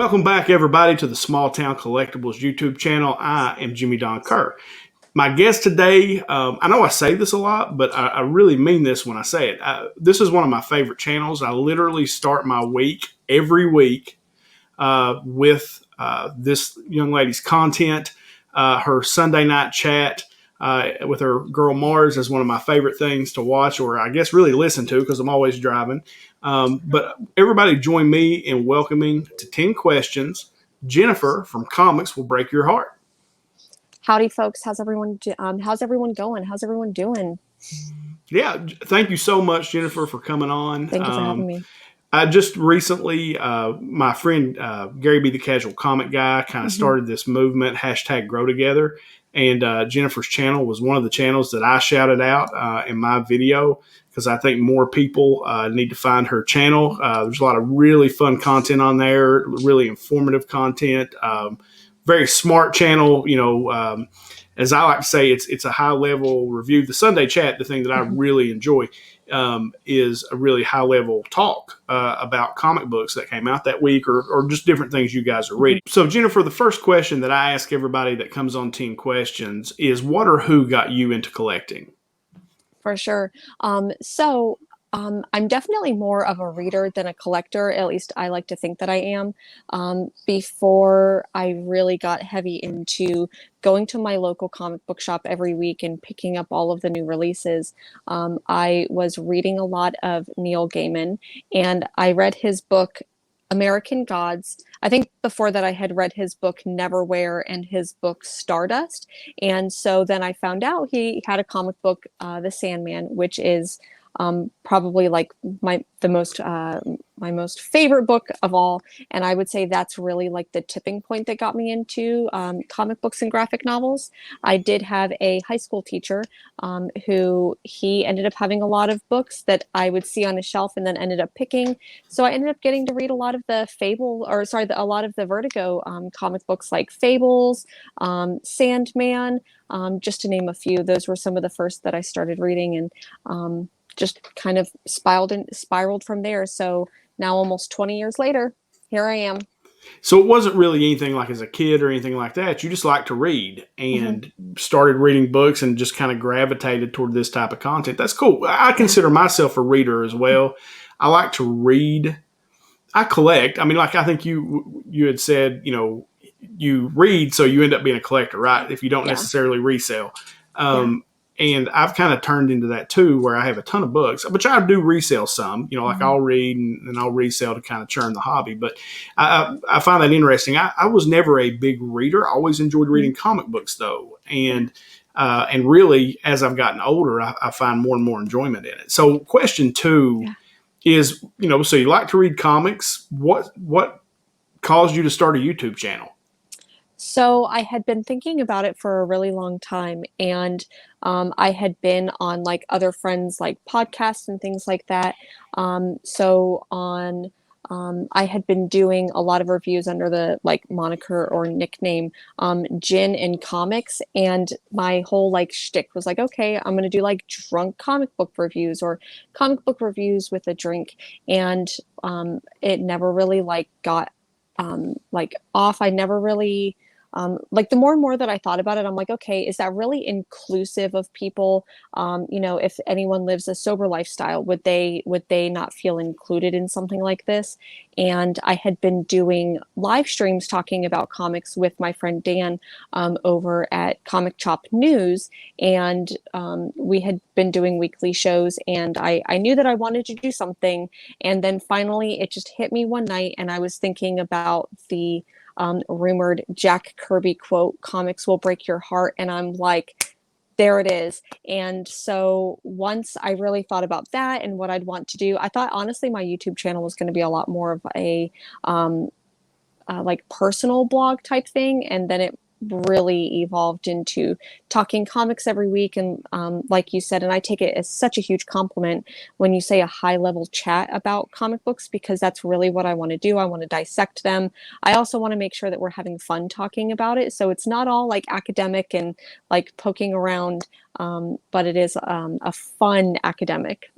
Welcome back, everybody, to the SmallTown Collectibles YouTube channel. I am Jimmy Don Kerr. My guest today, I know I say this a lot, but I really mean this when I say it. This is one of my favorite channels. I literally start my week every week with this young lady's content. Her Sunday night chat with her girl Mars is one of my favorite things to watch, or I guess really listen to, because I'm always driving. But everybody join me in welcoming to 10 Questions, Jennifer from Comics Will Break Your Heart. Howdy, folks. How's everyone going? How's everyone doing? Yeah, thank you so much, Jennifer, for coming on. Thank you for having me. I just recently, my friend Gary B. the Casual Comic Guy kind of started this movement, #GrowTogether. And Jennifer's channel was one of the channels that I shouted out in my video, because I think more people need to find her channel. There's a lot of really fun content on there, really informative content, very smart channel. You know, as I like to say, it's a high level review. The Sunday chat, the thing that I really enjoy, is a really high level talk about comic books that came out that week, or just different things you guys are reading. So Jennifer, the first question that I ask everybody that comes on 10 Questions is, what or who got you into collecting? For sure. I'm definitely more of a reader than a collector. At least I like to think that I am. Before I really got heavy into going to my local comic book shop every week and picking up all of the new releases, I was reading a lot of Neil Gaiman, and I read his book, American Gods. I think before that I had read his book Neverwhere and his book Stardust. And so then I found out he had a comic book, The Sandman, which is probably like my most favorite book of all. And I would say that's really like the tipping point that got me into comic books and graphic novels. I did have a high school teacher who he ended up having a lot of books that I would see on a shelf and then ended up picking. So I ended up getting to read a lot of the a lot of the Vertigo comic books, like Fables, Sandman, just to name a few. Those were some of the first that I started reading, and just kind of spiraled from there. So now, almost 20 years later, here I am. So it wasn't really anything like as a kid or anything like that. You just like to read and started reading books and just kind of gravitated toward this type of content. That's cool. I consider myself a reader as well. I like to read. I collect. I mean, like I think you had said, you know, you read, so you end up being a collector, right? If you don't necessarily resell. And I've kind of turned into that too, where I have a ton of books, but I do resell some, you know, like I'll read and I'll resell to kind of churn the hobby. But I find that interesting. I was never a big reader. I always enjoyed reading comic books though. And really, as I've gotten older, I find more and more enjoyment in it. So question two is, you know, so you like to read comics. What caused you to start a YouTube channel? So I had been thinking about it for a really long time, and I had been on like other friends' like podcasts and things like that. I had been doing a lot of reviews under the like moniker or nickname Jenn in Comics, and my whole like shtick was like, okay, I'm gonna do like drunk comic book reviews or comic book reviews with a drink, and it never really like got like off. I never really like, the more and more that I thought about it, I'm like, okay, is that really inclusive of people? You know, if anyone lives a sober lifestyle, would they not feel included in something like this? And I had been doing live streams talking about comics with my friend Dan over at Comic Chop News, and we had been doing weekly shows, and I knew that I wanted to do something, and then finally it just hit me one night, and I was thinking about the rumored Jack Kirby quote, "Comics will break your heart." And I'm like, there it is. And so once I really thought about that and what I'd want to do, I thought honestly my YouTube channel was going to be a lot more of a like personal blog type thing. And then it really evolved into talking comics every week. And like you said, and I take it as such a huge compliment when you say a high level chat about comic books, because that's really what I want to do. I want to dissect them. I also want to make sure that we're having fun talking about it. So it's not all like academic and like poking around, but it is a fun academic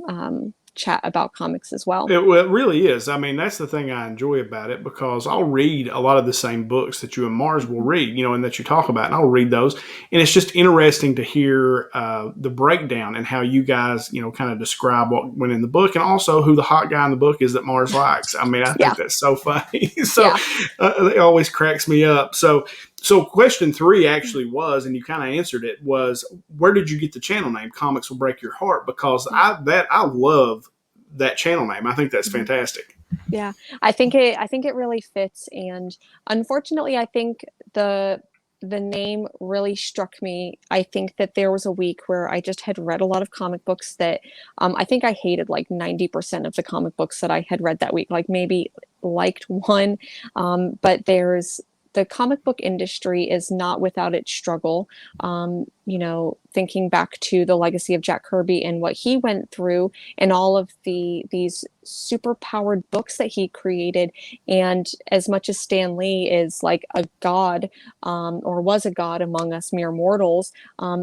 chat about comics as well. Well, it really is. I mean, that's the thing I enjoy about it, because I'll read a lot of the same books that you and Mars will read, and that you talk about, and I'll read those. And it's just interesting to hear the breakdown and how you guys, kind of describe what went in the book, and also who the hot guy in the book is that Mars likes. I mean, I think that's so funny. So it always cracks me up. So question 3 actually was, and you kind of answered it, was where did you get the channel name Comics Will Break Your Heart? Because I love that channel name. I think that's fantastic. Yeah, I think it really fits, and unfortunately, I think the name really struck me. I think that there was a week where I just had read a lot of comic books that I think I hated like 90% of the comic books that I had read that week. Like maybe liked one, but the comic book industry is not without its struggle. Thinking back to the legacy of Jack Kirby and what he went through and all of these super powered books that he created. And as much as Stan Lee is like a god, or was a god among us mere mortals,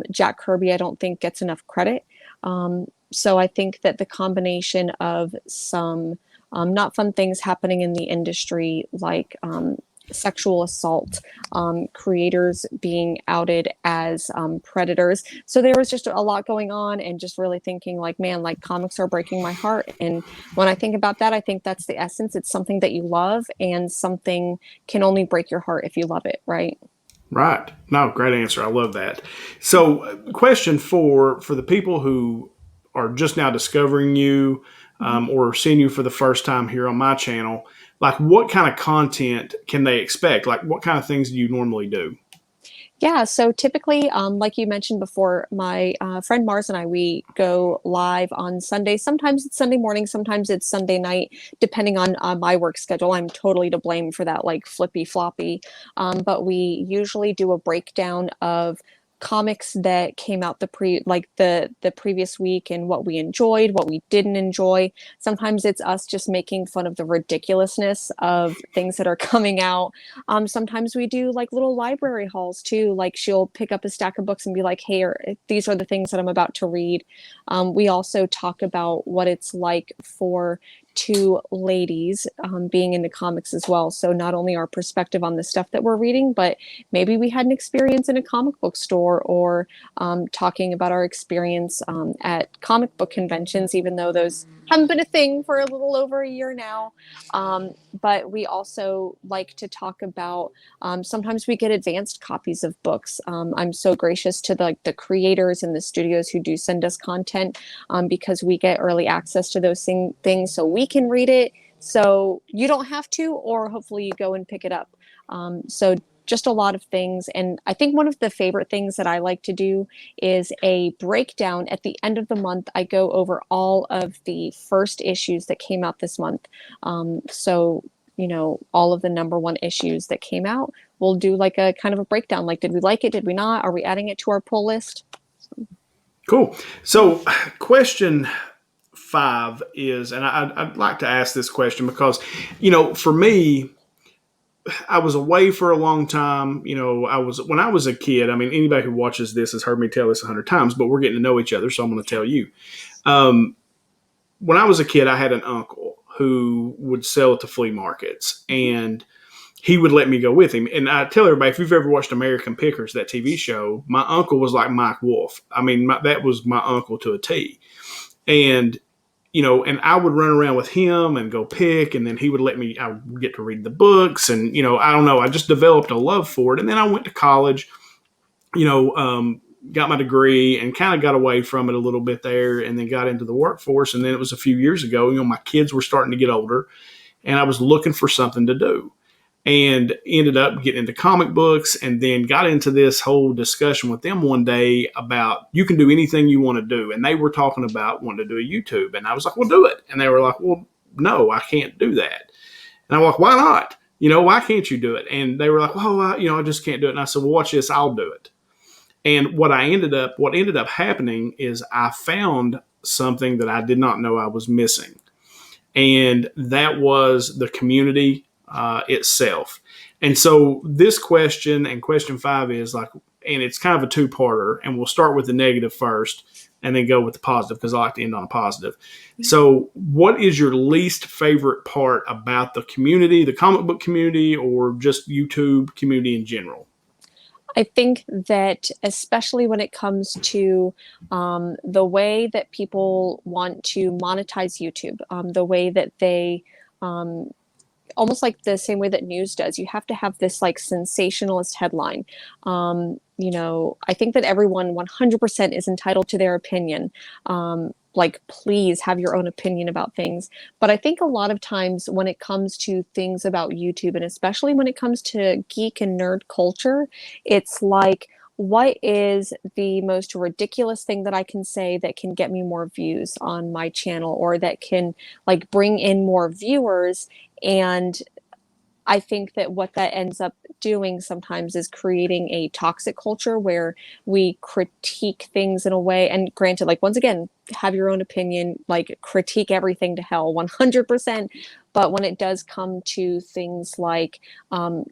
Jack Kirby, I don't think gets enough credit. So I think that the combination of some not fun things happening in the industry, like sexual assault, creators being outed as predators. So there was just a lot going on, and just really thinking like, man, like comics are breaking my heart. And when I think about that, I think that's the essence. It's something that you love, and something can only break your heart if you love it, right? Right. No, great answer. I love that. So question 4, for the people who are just now discovering you, or seeing you for the first time here on my channel, like what kind of content can they expect? Like what kind of things do you normally do? Yeah, so typically, like you mentioned before, my friend Mars and I, we go live on Sunday. Sometimes it's Sunday morning, sometimes it's Sunday night, depending on my work schedule. I'm totally to blame for that, like flippy floppy. But we usually do a breakdown of comics that came out the previous week, and what we enjoyed, what we didn't enjoy. Sometimes it's us just making fun of the ridiculousness of things that are coming out. Sometimes we do like little library hauls too. Like she'll pick up a stack of books and be like, hey, these are the things that I'm about to read. We also talk about what it's like for 2 ladies being into comics as well. So not only our perspective on the stuff that we're reading, but maybe we had an experience in a comic book store, or talking about our experience at comic book conventions, even though those haven't been a thing for a little over a year now. But we also like to talk about, sometimes we get advanced copies of books. I'm so gracious to the creators and the studios who do send us content, because we get early access to those things, so we can read it, so you don't have to, or hopefully you go and pick it up. So just a lot of things. And I think one of the favorite things that I like to do is a breakdown at the end of the month. I go over all of the first issues that came out this month. So all of the #1 issues that came out, we'll do like a kind of a breakdown. Like, did we like it? Did we not? Are we adding it to our pull list? Cool. So question 5 is, and I'd like to ask this question because, for me, I was away for a long time. When I was a kid, I mean, anybody who watches this has heard me tell this 100 times, but we're getting to know each other, so I'm going to tell you. When I was a kid, I had an uncle who would sell at the flea markets, and he would let me go with him. And I tell everybody, if you've ever watched American Pickers, that TV show, my uncle was like Mike Wolf. I mean, that was my uncle to a T. And and I would run around with him and go pick, and then I would get to read the books, and, I don't know, I just developed a love for it. And then I went to college, got my degree, and kind of got away from it a little bit there, and then got into the workforce. And then it was a few years ago, my kids were starting to get older, and I was looking for something to do. And ended up getting into comic books, and then got into this whole discussion with them one day about you can do anything you want to do. And they were talking about wanting to do a YouTube. And I was like, well, do it. And they were like, well, no, I can't do that. And I'm like, why not? Why can't you do it? And they were like, well, I just can't do it. And I said, well, watch this, I'll do it. And what ended up happening is I found something that I did not know I was missing. And that was the community itself. And so this question and question 5 is like, and it's kind of a 2-parter, and we'll start with the negative first. and then go with the positive because I like to end on a positive. So, what is your least favorite part about the community, the comic book community, or just YouTube community in general? I think that especially when it comes to the way that people want to monetize YouTube, the way that they um, almost like the same way that news does. You have to have this like sensationalist headline. I think that everyone 100% is entitled to their opinion. Like, please have your own opinion about things. But I think a lot of times when it comes to things about YouTube, and especially when it comes to geek and nerd culture, it's like, what is the most ridiculous thing that I can say that can get me more views on my channel or that can like bring in more viewers? And I think that what that ends up doing sometimes is creating a toxic culture where we critique things in a way. And granted, like, once again, have your own opinion, like, critique everything to hell 100%. But when it does come to things like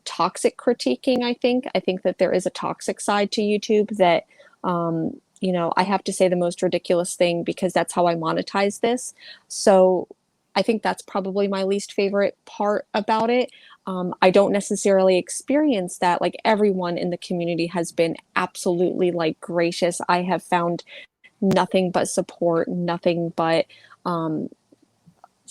toxic critiquing, I think that there is a toxic side to YouTube that, I have to say the most ridiculous thing because that's how I monetize this. So I think that's probably my least favorite part about it. I don't necessarily experience that. Like, everyone in the community has been absolutely like gracious. I have found nothing but support, nothing but um,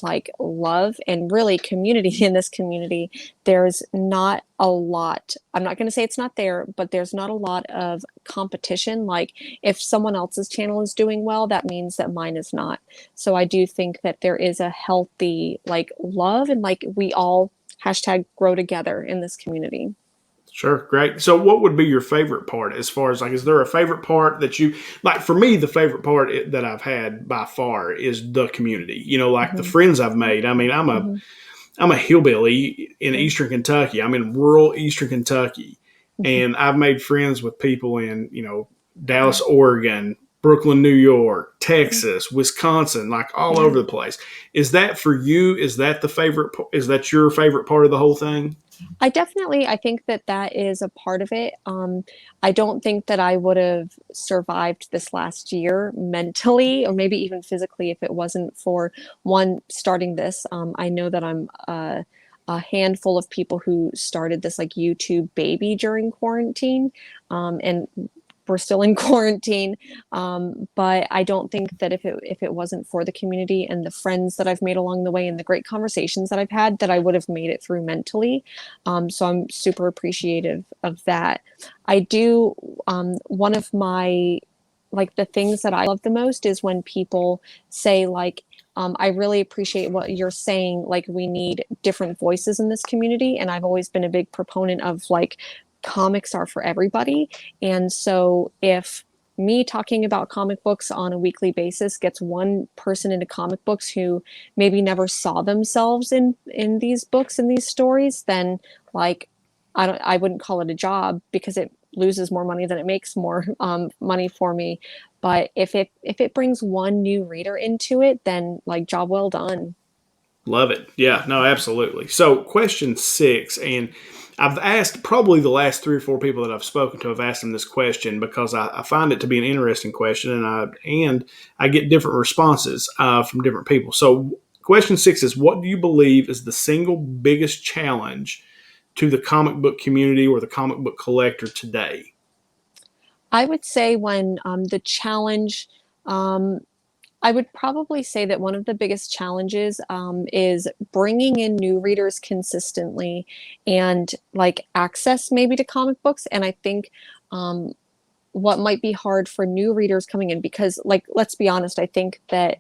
like love and really community in this community. There's not a lot. I'm not going to say it's not there, but there's not a lot of competition. Like, if someone else's channel is doing well, that means that mine is not. So I do think that there is a healthy like love and like we all hashtag grow together in this community. Sure, great. So, what would be your favorite part as far as like, is there a favorite part that you like? For me, the favorite part that I've had by far is the community. Like the Hmm. friends I've made. I mean, Hmm. I'm a hillbilly in Yeah. Eastern Kentucky. I'm in rural Eastern Kentucky, Hmm. and I've made friends with people in Yeah. Dallas, Oregon, Brooklyn, New York, Yeah. Texas, Wisconsin, like all Yeah. over the place. Is that for you? Is that the favorite? Is that your favorite part of the whole thing? I think that that is a part of it. I don't think that I would have survived this last year mentally or maybe even physically if it wasn't for one starting this. I know that I'm a handful of people who started this like YouTube baby during quarantine, and we're still in quarantine. But I don't think that if it wasn't for the community and the friends that I've made along the way and the great conversations that I've had, that I would have made it through mentally. So I'm super appreciative of that. I do. One of my like the things that I love the most is when people say like, I really appreciate what you're saying. Like, we need different voices in this community. And I've always been a big proponent of like, comics are for everybody. And so if me talking about comic books on a weekly basis gets one person into comic books who maybe never saw themselves in these books and these stories, then like I wouldn't call it a job because it loses more money than it makes more money for me. But if it brings one new reader into it, then like job well done. Love it. Yeah, no, absolutely. So, question 6, and I've asked probably the last 3 or 4 people that I've spoken to. I've asked them this question because I find it to be an interesting question, and I get different responses from different people. So, question 6 is: what do you believe is the single biggest challenge to the comic book community or the comic book collector today? I would say when the challenge, um, I would probably say that one of the biggest challenges is bringing in new readers consistently and like access maybe to comic books. And I think um, what might be hard for new readers coming in because like let's be honest, I think that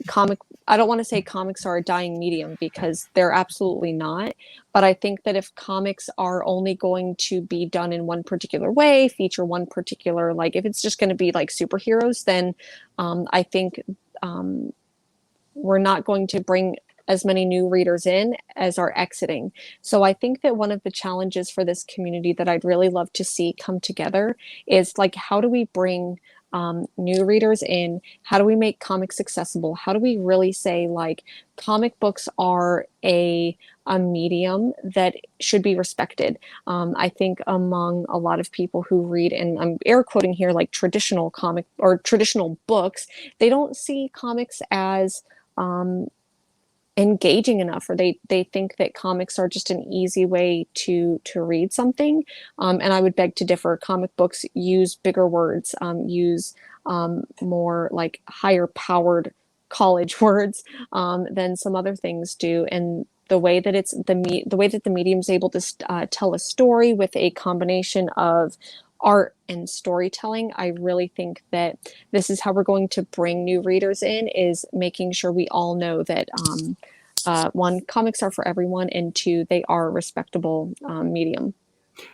comic I don't want to say comics are a dying medium because they're absolutely not, but I think that if comics are only going to be done in one particular way, feature one particular, like if it's just going to be like superheroes, then I think um, we're not going to bring as many new readers in as are exiting. So I think that one of the challenges for this community that I'd really love to see come together is like, how do we bring new readers in? How do we make comics accessible? How do we really say like comic books are a medium that should be respected? I think among a lot of people who read, and I'm air quoting here, like traditional comic or traditional books, they don't see comics as engaging enough, or they think that comics are just an easy way to read something. And I would beg to differ. Comic books use bigger words, use more like higher powered college words than some other things do. And the way that the way that the medium is able to tell a story with a combination of art and storytelling, I really think that this is how we're going to bring new readers in, is making sure we all know that one, comics are for everyone, and two, they are a respectable medium.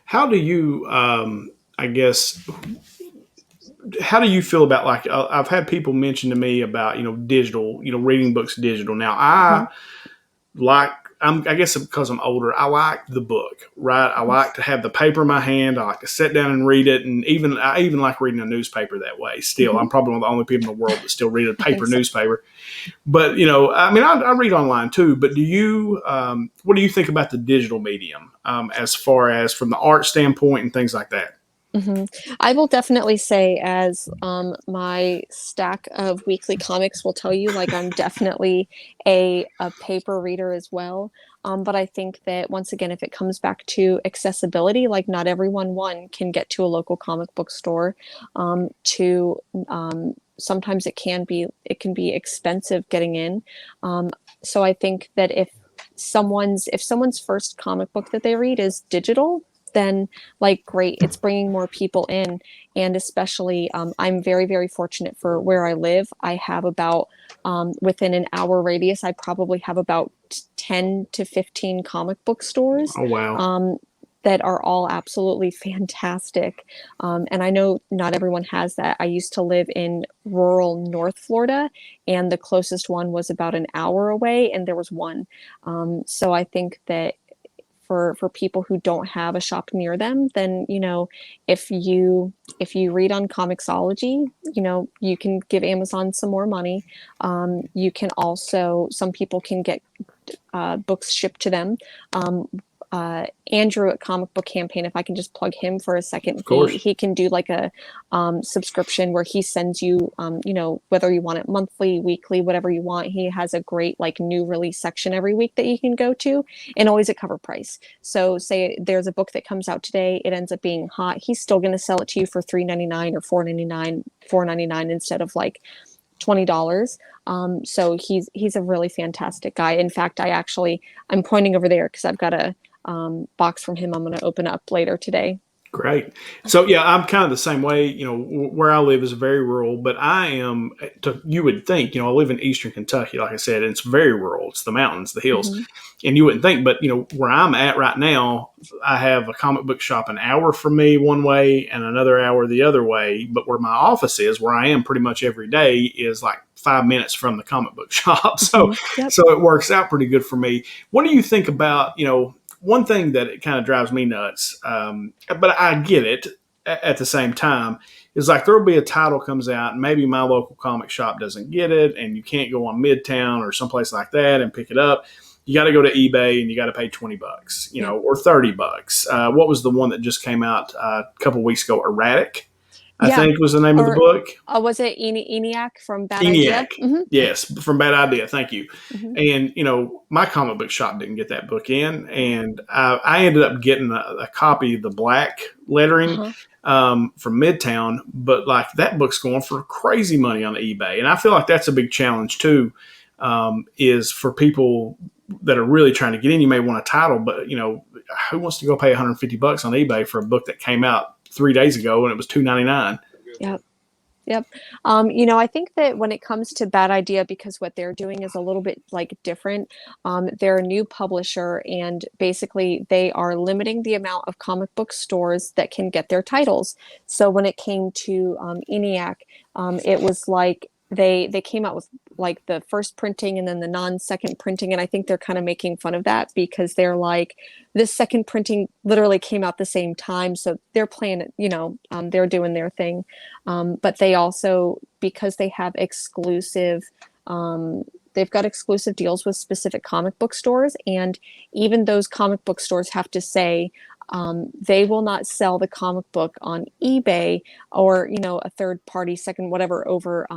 How do you, I guess, how do you feel about like I've had people mention to me about digital, reading books digital. Now Mhm. like I guess because I'm older, I like the book, right? I like to have the paper in my hand. I like to sit down and read it, and I even like reading a newspaper that way. Still, Mhm. I'm probably one of the only people in the world that still read a I think paper so. newspaper. But I mean, I read online too. But do you, what do you think about the digital medium as far as from the art standpoint and things like that? Mhm. I will definitely say, as my stack of weekly comics will tell you, like I'm definitely a paper reader as well. But I think that once again, if it comes back to accessibility, like not everyone one can get to a local comic book store. To Sometimes it can be expensive getting in. Um, so I think that if someone's first comic book that they read is digital, then like great, it's bringing more people in. And especially I'm very fortunate for where I live. I have about within an hour radius, I probably have about 10 to 15 comic book stores Oh wow. that are all absolutely fantastic. And I know not everyone has that. I used to live in rural North Florida, and the closest one was about an hour away, and there was one. So I think that for people who don't have a shop near them, then if you read on Comixology, you can give Amazon some more money. You can also, some people can get books shipped to them. Andrew at Comic Book Campaign, if I can just plug him for a second, Of course. he can do like a subscription where he sends you, whether you want it monthly, weekly, whatever you want. He has a great like new release section every week that you can go to, and always at cover price. So say there's a book that comes out today, it ends up being hot, he's still going to sell it to you for $3.99 or $4.99 instead of like $20. So he's a really fantastic guy. In fact, I'm pointing over there because I've got a box from him I'm going to open up later today. Great. So yeah, I'm kind of the same way. Where I live is very rural, but I am. You would think, I live in eastern Kentucky, like I said, and it's very rural. It's the mountains, the hills, Mm-hmm. and you wouldn't think. But where I'm at right now, I have a comic book shop an hour from me one way and another hour the other way. But where my office is, where I am pretty much every day, is like 5 minutes from the comic book shop. So Mm-hmm. Yep. so it works out pretty good for me. What do you think about one thing that it kind of drives me nuts, but I get it at the same time, is like there'll be a title comes out and maybe my local comic shop doesn't get it and you can't go on Midtown or someplace like that and pick it up. You got to go to eBay and you got to pay $20, Yep. or $30. What was the one that just came out a couple weeks ago? Erratic, I Yeah. think was the name of the Or book. was it ENIAC from Bad ENIAC. Idea? Mm-hmm. Yes, from Bad Idea. Thank you. Mm-hmm. And, my comic book shop didn't get that book in. And I ended up getting a copy of the black lettering Uh-huh. from Midtown. But, like, that book's going for crazy money on eBay. And I feel like that's a big challenge, too, is for people that are really trying to get in. You may want a title, but, who wants to go pay $150 on eBay for a book that came out 3 days ago and it was $2.99? Yep. Yep. I think that when it comes to Bad Idea, because what they're doing is a little bit like different, they're a new publisher, and basically they are limiting the amount of comic book stores that can get their titles. So when it came to ENIAC, it was like they came out with like the first printing and then the non-second printing, and I think they're kind of making fun of that because they're like, this second printing literally came out the same time, so they're playing it, they're doing their thing. But they also, because they have they've got exclusive deals with specific comic book stores, and even those comic book stores have to say they will not sell the comic book on eBay or a third party second whatever over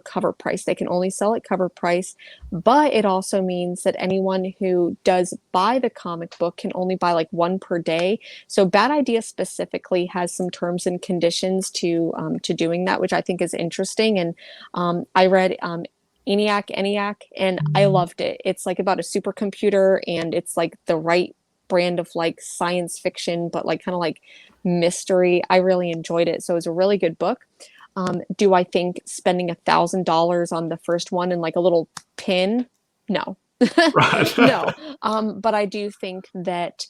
cover price. They can only sell at cover price, but it also means that anyone who does buy the comic book can only buy like one per day. So Bad Idea specifically has some terms and conditions to doing that, which I think is interesting. And I read ENIAC, and I loved it. It's like about a supercomputer, and it's like the right brand of like science fiction, but like kind of like mystery. I really enjoyed it. So it was a really good book. Do I think spending $1,000 on the first one and like a little pin? No. Right. No. But I do think that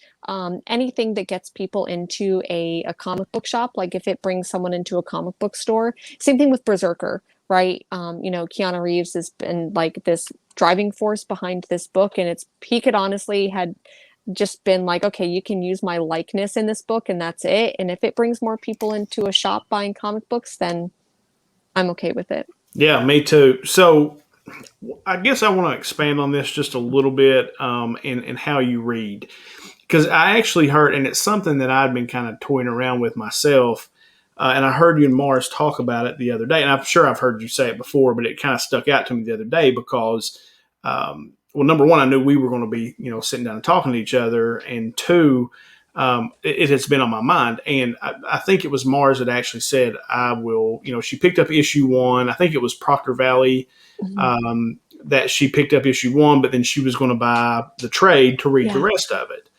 anything that gets people into a comic book shop, like if it brings someone into a comic book store, same thing with Berserker, right? Keanu Reeves has been like this driving force behind this book, and he could honestly had just been like, okay, you can use my likeness in this book and that's it. And if it brings more people into a shop buying comic books, then I'm okay with it. Yeah, me too. So I guess I want to expand on this just a little bit in how you read. Because I actually heard, and it's something that I'd been kind of toying around with myself, and I heard you and Mars talk about it the other day, and I'm sure I've heard you say it before, but it kind of stuck out to me the other day because well, number one, I knew we were going to be, sitting down and talking to each other. And two, it has been on my mind. And I think it was Mars that actually said, I will, she picked up issue 1. I think it was Proctor Valley that she picked up issue 1, but then she was going to buy the trade to read the rest of it.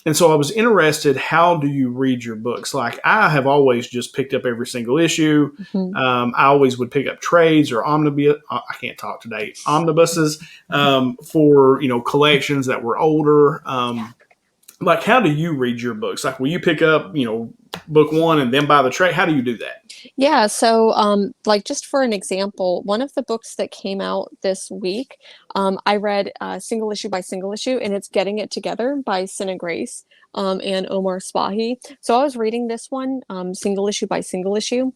And so I was interested, how do you read your books? Like, I have always just picked up every single issue. I always would pick up trades or omnibuses for, collections that were older. Like, how do you read your books? Like, will you pick up, book 1 and then buy the trade? How do you do that? Yeah, so like just for an example, one of the books that came out this week, I read single issue by single issue, and it's Getting It Together by Cinna Grace and Omar Spahi. So I was reading this one single issue by single issue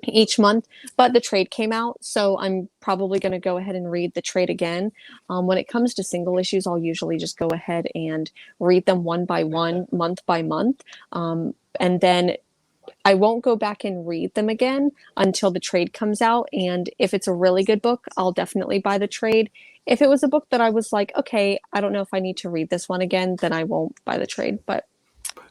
each month, but the trade came out, so I'm probably going to go ahead and read the trade again. When it comes to single issues, I'll usually just go ahead and read them one by one, month by month, and then I won't go back and read them again until the trade comes out. And if it's a really good book, I'll definitely buy the trade. If it was a book that I was like, okay, I don't know if I need to read this one again, then I won't buy the trade. But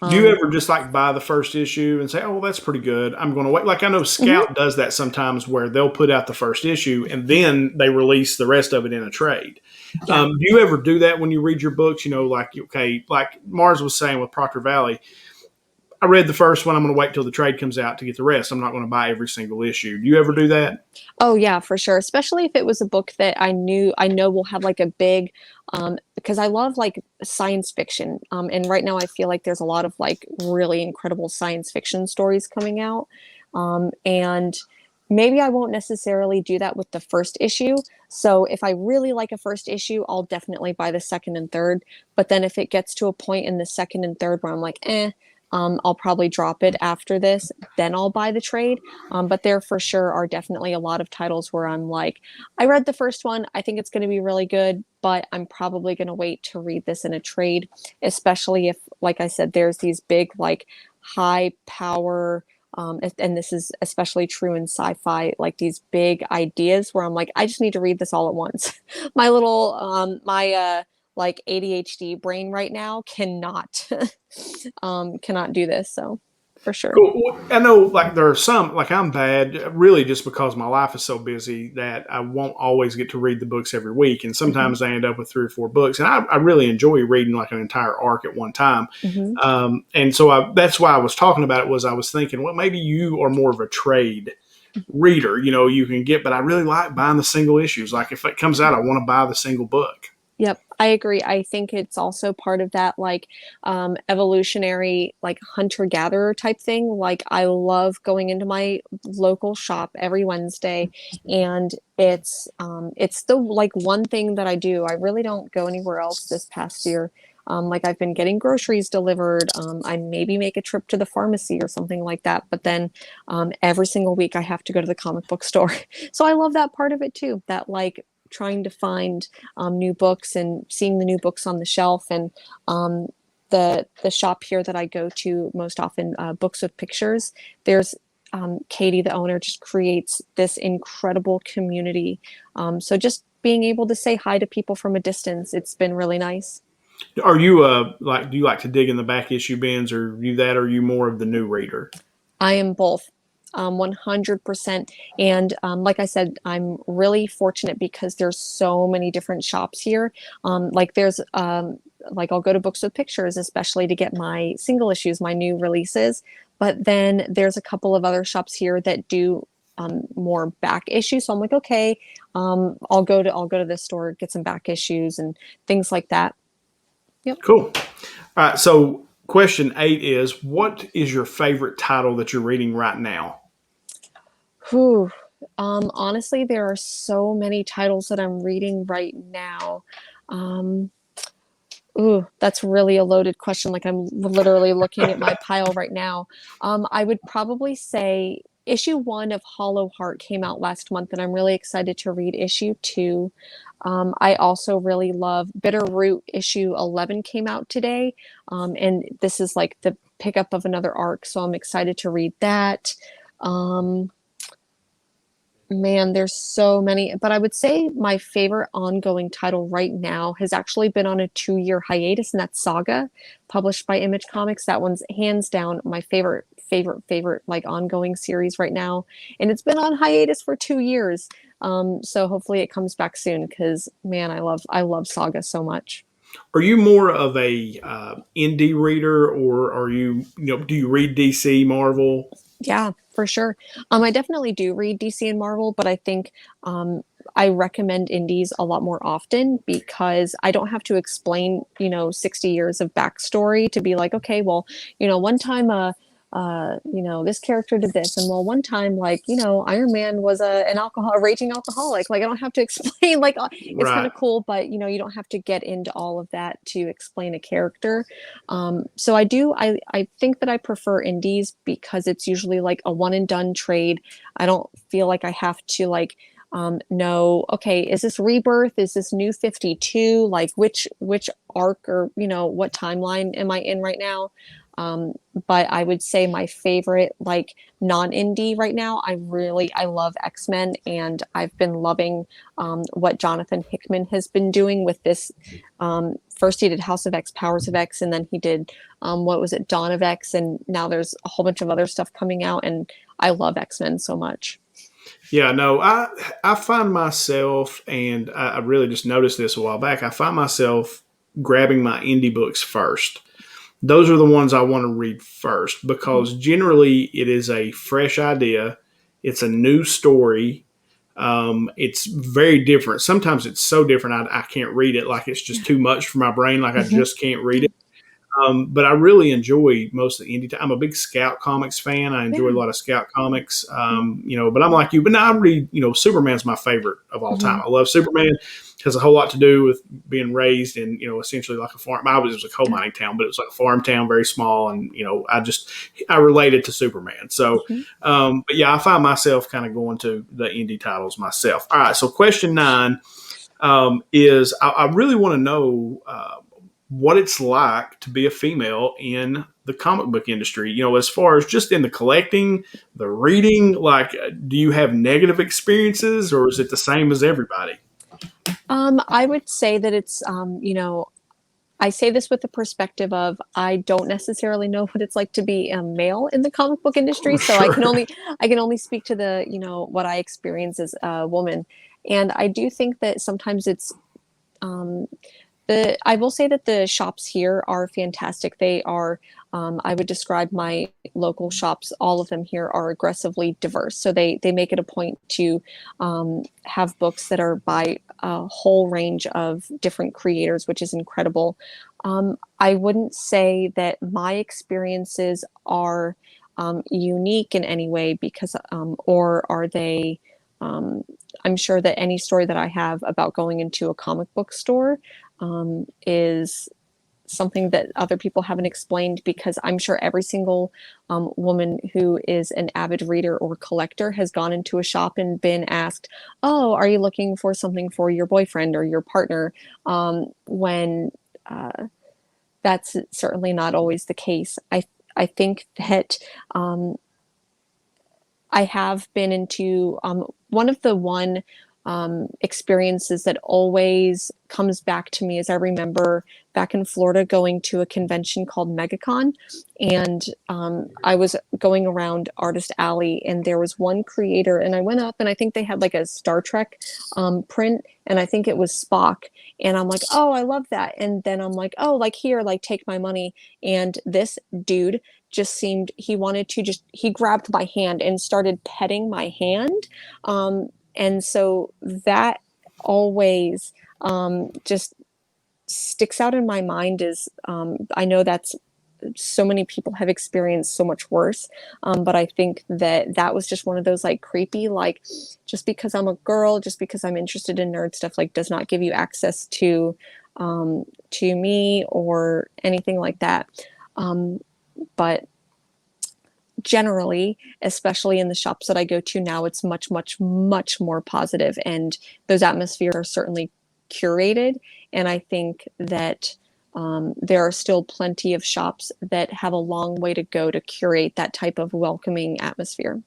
do you ever just like buy the first issue and say, oh, well, that's pretty good, I'm going to wait? Like, I know Scout does that sometimes, where they'll put out the first issue and then they release the rest of it in a trade. Do you ever do that when you read your books? Like, okay, like Mars was saying with Proctor Valley, I read the first one, I'm going to wait till the trade comes out to get the rest. I'm not going to buy every single issue. Do you ever do that? Oh yeah, for sure. Especially if it was a book that I know will have like a big, because I love like science fiction. And right now I feel like there's a lot of like really incredible science fiction stories coming out. And maybe I won't necessarily do that with the first issue. So if I really like a first issue, I'll definitely buy the second and third. But then if it gets to a point in the second and third where I'm like, I'll probably drop it after this, then I'll buy the trade. But there for sure are definitely a lot of titles where I'm like, I read the first one, I think it's going to be really good, but I'm probably going to wait to read this in a trade, especially if, like I said, there's these big, like high power, and this is especially true in sci-fi, like these big ideas where I'm like, I just need to read this all at once. My little, like ADHD brain right now cannot do this. So for sure. Cool. I know, like, there are some, like, I'm bad really just because my life is so busy that I won't always get to read the books every week. And sometimes I end up with 3 or 4 books, and I really enjoy reading like an entire arc at one time. And so that's why I was talking about it, was I was thinking, well, maybe you are more of a trade reader, you can get, but I really like buying the single issues. Like, if it comes out, I want to buy the single book. Yep, I agree. I think it's also part of that like evolutionary like hunter gatherer type thing. Like I love going into my local shop every Wednesday and it's the like one thing that I do. I really don't go anywhere else this past year. Like I've been getting groceries delivered. I maybe make a trip to the pharmacy or something like that. But then every single week I have to go to the comic book store. So I love that part of it too. That like trying to find new books and seeing the new books on the shelf and um, the shop here that I go to most often, Books with Pictures. There's Katie, the owner, just creates this incredible community. So just being able to say hi to people from a distance, it's been really nice. Are you like do you like to dig in the back issue bins, or are you that, or are you more of the new reader? I am both. 100%. And like I said, I'm really fortunate because there's so many different shops here. Like there's like I'll go to Books with Pictures, especially to get my single issues, my new releases. But then there's a couple of other shops here that do more back issues. So I'm like, okay, I'll go to this store, get some back issues and things like that. Yep. Cool. All right. So question 8 is, what is your favorite title that you're reading right now? Whew. Honestly, there are so many titles that I'm reading right now. Um, Ooh, that's really a loaded question. Like I'm literally looking at my pile right now. I would probably say issue one of Hollow Heart came out last month, and I'm really excited to read issue two. I also really love Bitter Root. Issue 11 came out today, and this is like the pickup of another arc, so I'm excited to read that. Um, Man, there's so many, but I would say my favorite ongoing title right now has actually been on a 2-year hiatus, and that's Saga, published by Image Comics. That one's hands down my favorite like ongoing series right now, and it's been on hiatus for 2 years. So hopefully it comes back soon because man, I love Saga so much. Are you more of a indie reader, or are do you read DC, Marvel? Yeah, for sure. I definitely do read DC and Marvel, but I think I recommend indies a lot more often because I don't have to explain, 60 years of backstory to be like, okay, well, one time, this character did this, and well, one time, like, Iron Man was a raging alcoholic. Like, I don't have to explain. Like, it's kind Right. of cool, but you don't have to get into all of that to explain a character. So I think that I prefer indies because it's usually like a one and done trade. I don't feel like I have to like know, okay, is this Rebirth? Is this New 52? Like which arc or what timeline am I in right now? Um, but I would say my favorite like non-indie right now, I love X-Men, and I've been loving what Jonathan Hickman has been doing with this. First he did House of X, Powers of X, and then he did what was it, Dawn of X, and now there's a whole bunch of other stuff coming out, and I love X-Men so much. Yeah, no, I find myself, and I really just noticed this a while back. I find myself grabbing my indie books first. Those are the ones I want to read first because generally it is a fresh idea. It's a new story. It's very different. Sometimes it's so different I can't read it. Like it's just too much for my brain. Like I Mhm. just can't read it. But I really enjoy most of the indie. I'm a big Scout Comics fan. I enjoy a Yeah. lot of Scout Comics. But I'm like you. But now I read. Superman's my favorite of all time. Mhm. I love Superman. Has a whole lot to do with being raised in essentially like a farm. It was a coal mining town, but it was like a farm town, very small, and I related to Superman. So, Mhm. but yeah, I find myself kind of going to the indie titles myself. All right, so question 9 is I really want to know what it's like to be a female in the comic book industry. As far as just in the collecting, the reading, like, do you have negative experiences, or is it the same as everybody? I would say that it's, I say this with the perspective of I don't necessarily know what it's like to be a male in the comic book industry, so Sure. I can only speak to the what I experience as a woman, and I do think that sometimes it's um, I will say that the shops here are fantastic. They are, I would describe my local shops, all of them here are aggressively diverse. So they make it a point to have books that are by a whole range of different creators, which is incredible. I wouldn't say that my experiences are unique in any way because, or are they, I'm sure that any story that I have about going into a comic book store is something that other people haven't explained because I'm sure every single woman who is an avid reader or collector has gone into a shop and been asked, "Oh, are you looking for something for your boyfriend or your partner?" When that's certainly not always the case. I think that I have been into one of the experiences that always comes back to me is I remember back in Florida going to a convention called MegaCon, and I was going around Artist Alley, and there was one creator, and I went up, and I think they had like a Star Trek print, and I think it was Spock, and I'm like, oh, I love that, and then I'm like, oh, like here, like take my money, and this dude just seemed he wanted to just he grabbed my hand and started petting my hand. And so that always just sticks out in my mind is I know that's so many people have experienced so much worse. But I think that that was just one of those like creepy, like just because I'm a girl, just because I'm interested in nerd stuff, like does not give you access to me or anything like that. But generally, especially in the shops that I go to now, it's much, much, much more positive, and those atmospheres are certainly curated. And I think that there are still plenty of shops that have a long way to go to curate that type of welcoming atmosphere.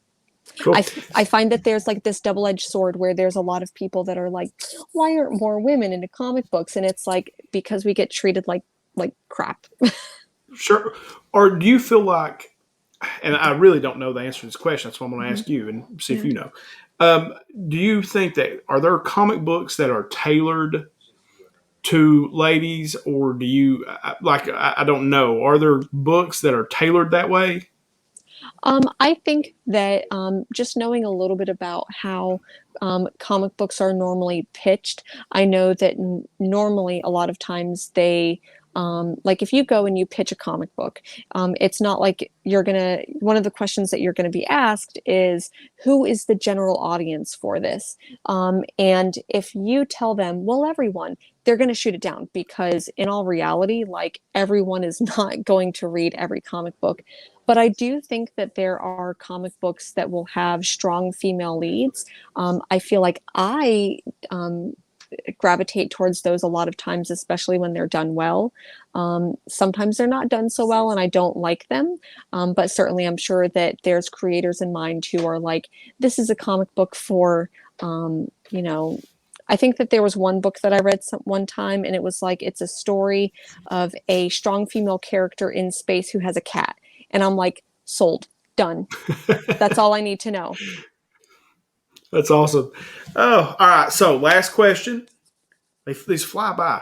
Cool. I find that there's like this double-edged sword where there's a lot of people that are like, why aren't more women into comic books? And it's like because we get treated like crap. Sure. Or do you feel like, and I really don't know the answer to this question, that's why I'm going to ask you and see if Yeah. you know. Do you think that are there comic books that are tailored to ladies, or do you like? I don't know. Are there books that are tailored that way? I think that just knowing a little bit about how comic books are normally pitched, I know that normally a lot of times they, like if you go and you pitch a comic book, it's not like one of the questions that you're gonna be asked is, who is the general audience for this? And if you tell them, well, everyone, they're gonna shoot it down because in all reality, like everyone is not going to read every comic book. But I do think that there are comic books that will have strong female leads. I feel like I gravitate towards those a lot of times, especially when they're done well. Sometimes they're not done so well and I don't like them. But certainly I'm sure that there's creators in mind who are like, this is a comic book for, you know, I think that there was one book that I read one time and it was like, it's a story of a strong female character in space who has a cat. And I'm like, sold, done. That's all I need to know. That's awesome. Oh, all right. So last question. These fly by.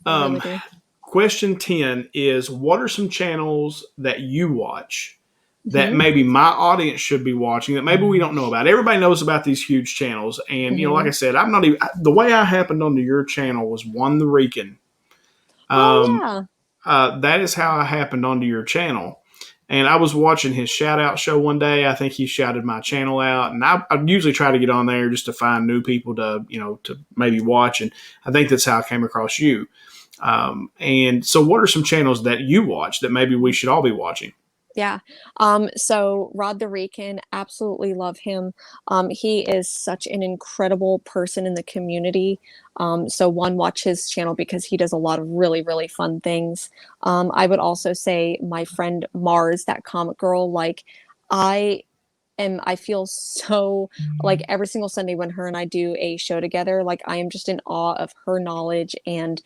I really do. Question 10 is, what are some channels that you watch that Mm-hmm. maybe my audience should be watching that maybe we don't know about? Everybody knows about these huge channels. And, you know, like Mm-hmm. I said, I'm not even, the way I happened onto your channel was One the Rican. Oh Um, yeah. that is how I happened onto your channel. And I was watching his shout out show one day. I think he shouted my channel out. And I usually try to get on there just to find new people to, you know, to maybe watch. And I think that's how I came across you. And so what are some channels that you watch that maybe we should all be watching? Yeah. So Rod the Rican, absolutely love him. He is such an incredible person in the community. So one, watch his channel because he does a lot of really, really fun things. I would also say my friend Mars, that comic girl, like I am I feel so like every single Sunday when her and I do a show together, like I am just in awe of her knowledge and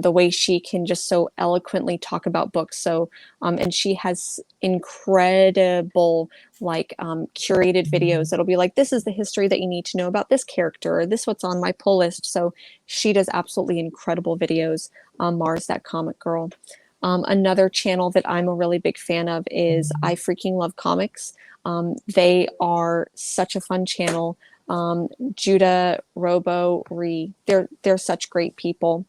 the way she can just so eloquently talk about books. So and she has incredible like curated videos that'll be like, this is the history that you need to know about this character, or this what's on my pull list. So she does absolutely incredible videos. Mars, that comic girl. Another channel that I'm a really big fan of is I Freaking Love Comics. They are such a fun channel. Judah, Robo, Ree, they're such great people.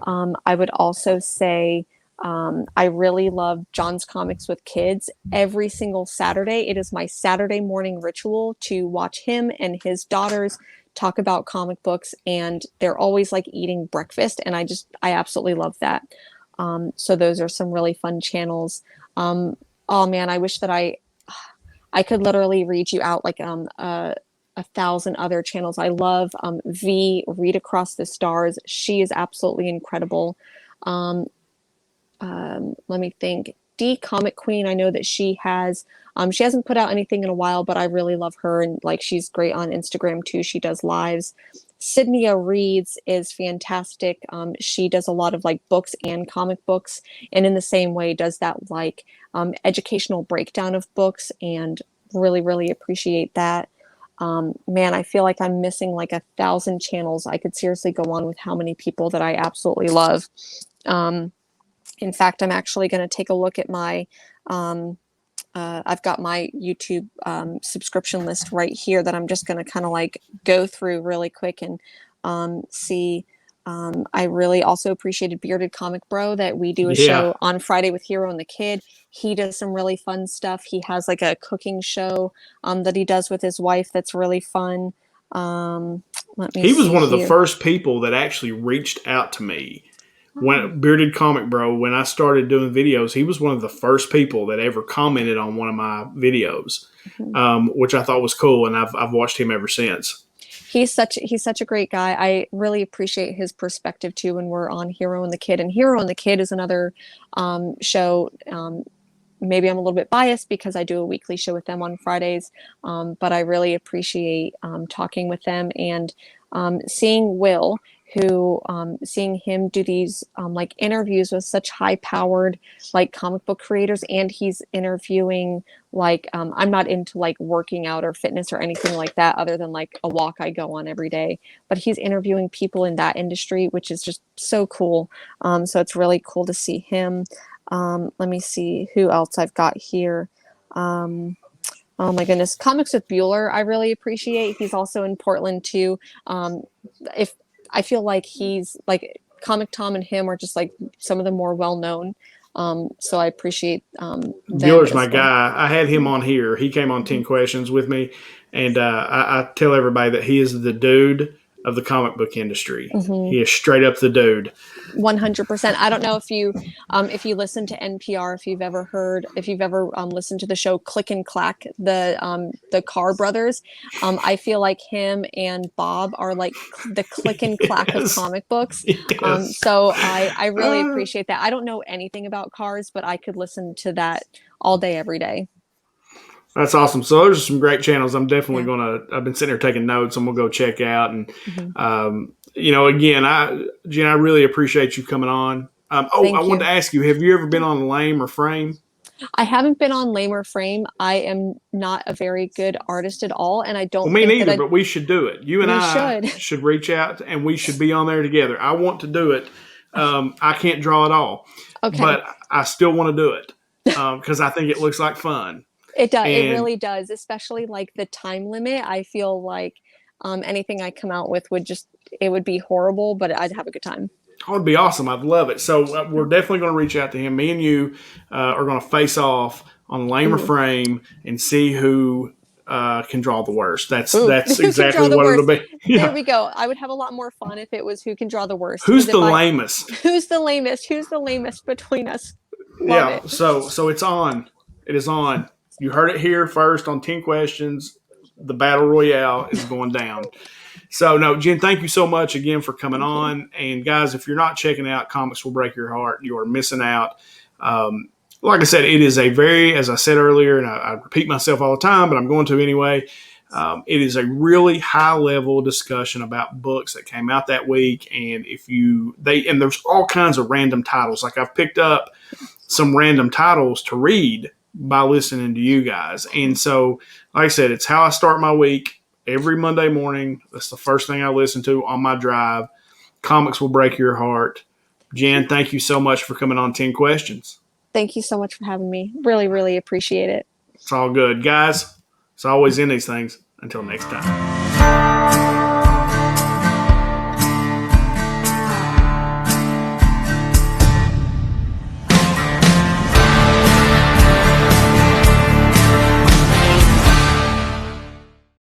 I would also say I really love John's Comics with Kids. Every single Saturday, it is my Saturday morning ritual to watch him and his daughters talk about comic books, and they're always like eating breakfast, and I absolutely love that. So those are some really fun channels. Oh man, I wish that I could literally read you out like a thousand other channels. I love V, Read Across the Stars. She is absolutely incredible. Um, Let me think. D Comic Queen. I know that she hasn't put out anything in a while, but I really love her, and like she's great on Instagram too. She does lives. Sydney Reads is fantastic. She does a lot of like books and comic books, and in the same way does that like educational breakdown of books, and really, really appreciate that. Man, I feel like I'm missing like 1,000 channels. I could seriously go on with how many people that I absolutely love. Um, in fact, I'm actually going to take a look at my, I've got my YouTube subscription list right here that I'm just going to kind of like go through really quick and see. I really also appreciated Bearded Comic Bro, that we do a Yeah. show on Friday with Hero and the Kid. He does some really fun stuff. He has like a cooking show that he does with his wife that's really fun. Let me He was see one of the here. first people that actually reached out to me Oh, when Bearded Comic Bro, when I started doing videos. He was one of the first people that ever commented on one of my videos, mhm. which I thought was cool, and I've watched him ever since. He's such a great guy. I really appreciate his perspective too when we're on Hero and the Kid. And Hero and the Kid is another show. Maybe I'm a little bit biased because I do a weekly show with them on Fridays, but I really appreciate talking with them and seeing Will, seeing him do these like interviews with such high powered like comic book creators, and he's interviewing like I'm not into like working out or fitness or anything like that other than like a walk I go on every day, but he's interviewing people in that industry, which is just so cool. So it's really cool to see him. Let me see who else I've got here. Um, oh my goodness, Comics with Bueller, I really appreciate. He's also in Portland too. If I feel like he's like Comic Tom and him are just like some of the more well known. So I appreciate them Bueller's my as well. guy. I had him on here. He came on 10 Questions with me, and I tell everybody that he is the dude of the comic book industry. Mm-hmm. He is straight up the dude. 100%. I don't know if you listen to NPR, if you've ever listened to the show Click and Clack, the Carr brothers. I feel like him and Bob are like the Click and Clack of Yes. comic books. Yes. So I really Uh, appreciate that. I don't know anything about cars, but I could listen to that all day, every day. that's awesome. So those are some great channels. I'm definitely Yeah. gonna. I've been sitting here taking notes. I'm gonna go check out. And Mhm. again, Jen, I really appreciate you coming on. I Thank wanted you. to ask you: have you ever been on Lame or Frame? I haven't been on Lamer Frame. I am not a very good artist at all, and I Well, don't me think that neither, but we should do it. You and we I should. should reach out, and we should be on there together. I want to do it. I can't draw at all, Okay. but I still want to do it because I think it looks like fun. It does. It And really does, especially like the time limit. I feel like anything I come out with it would be horrible, but I'd have a good time. it would be awesome. I'd love it. So we're Yeah. definitely going to reach out to him. Me and you are going to face off on Lame or Ooh, Frame and see who can draw the worst. ooh, That's who can exactly draw the what it'll worst? be. There Yeah. we go. I would have a lot more fun if it was who can draw the worst. Who's Because the if I, lamest? who's the lamest? Who's the lamest between us? Love Yeah. it. So it's on. It is on. You heard it here first on 10 Questions. The battle royale is going down. So, no, Jen, thank you so much again for coming Thank you. on. And, guys, if you're not checking out Comics Will Break Your Heart, you are missing out. Um, like I said, it is a very, as I said earlier, and I repeat myself all the time, but I'm going to anyway. It is a really high level discussion about books that came out that week. And and there's all kinds of random titles. Like I've picked up some random titles to read by listening to you guys. And so, like I said, it's how I start my week every Monday morning. That's the first thing I listen to on my drive. Comics will break your heart. Jenn, thank you so much for coming on 10 Questions. Thank you so much for having me. Really, really appreciate it. It's all good. Guys, it's always in these things. Until next time.